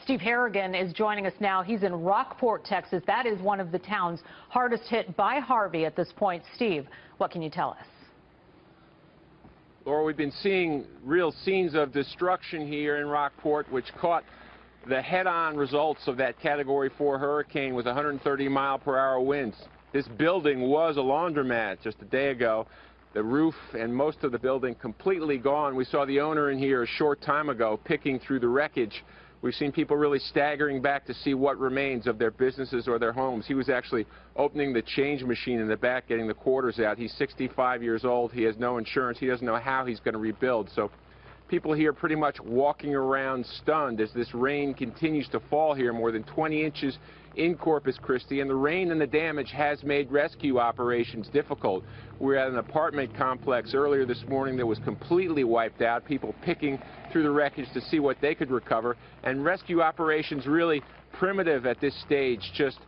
Steve Harricane is joining us now. He's in Rockport, Texas. That is one of the towns hardest hit by Harvey at this point. Steve, what can you tell us? Laura, we've been seeing real scenes of destruction here in Rockport, which caught the head-on results of that Category 4 hurricane with 130-mile-per-hour winds. This building was a laundromat just a day ago. The roof and most of the building completely gone. We saw the owner in here a short time ago picking through the wreckage. We've seen people really staggering back to see what remains of their businesses or their homes. He was actually opening the change machine in the back, getting the quarters out. He's 65 years old. He has no insurance. He doesn't know how he's going to rebuild. So people here pretty much walking around stunned as this rain continues to fall here, more than 20 inches in Corpus Christi, and the rain and the damage has made rescue operations difficult. We were at an apartment complex earlier this morning that was completely wiped out, people picking through the wreckage to see what they could recover, and rescue operations really primitive at this stage. Just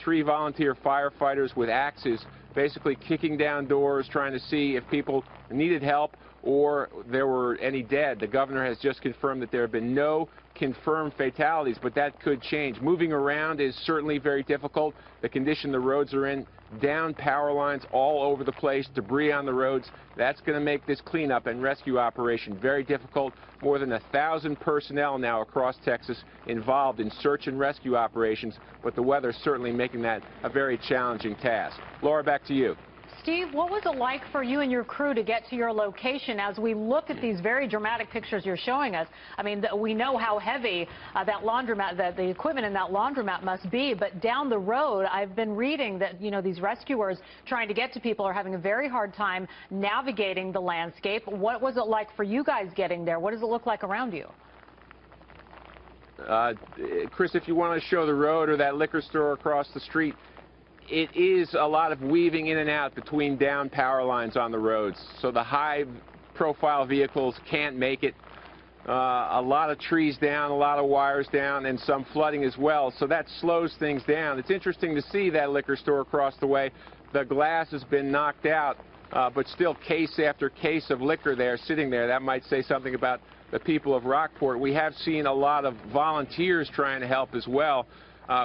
3 volunteer firefighters with axes basically kicking down doors, trying to see if people needed help or there were any dead. The governor has just confirmed that there have been no confirmed fatalities, but that could change. Moving around is certainly very difficult. The condition the roads are in, down power lines all over the place, debris on the roads. That's going to make this cleanup and rescue operation very difficult. More than 1,000 personnel now across Texas involved in search and rescue operations, but the weather's certainly making that a very challenging task. Laura, back to you. Steve, what was it like for you and your crew to get to your location as we look at these very dramatic pictures you're showing us? I mean, we know how heavy that laundromat, the equipment in that laundromat must be, but down the road, I've been reading that, these rescuers trying to get to people are having a very hard time navigating the landscape. What was it like for you guys getting there? What does it look like around you? Chris, if you want to show the road or that liquor store across the street, it is a lot of weaving in and out between down power lines on the roads, so the high-profile vehicles can't make it. A lot of trees down, a lot of wires down, and some flooding as well, so that slows things down. It's interesting to see that liquor store across the way. The glass has been knocked out, but still case after case of liquor there, sitting there. That might say something about the people of Rockport. We have seen a lot of volunteers trying to help as well.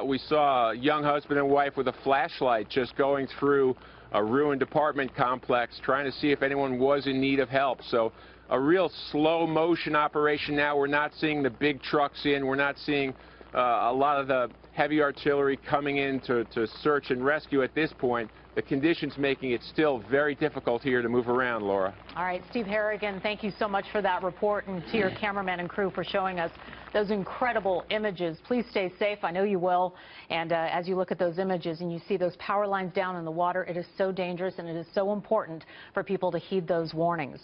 We saw a young husband and wife with a flashlight just going through a ruined apartment complex trying to see if anyone was in need of help. So a real slow motion operation now. We're not seeing the big trucks in. We're not seeing a lot of the heavy artillery coming in to search and rescue at this point. The conditions making it still very difficult here to move around, Laura. All right, Steve Harricane, thank you so much for that report, and to your cameraman and crew for showing us those incredible images. Please stay safe. I know you will. And as you look at those images and you see those power lines down in the water, it is so dangerous and it is so important for people to heed those warnings.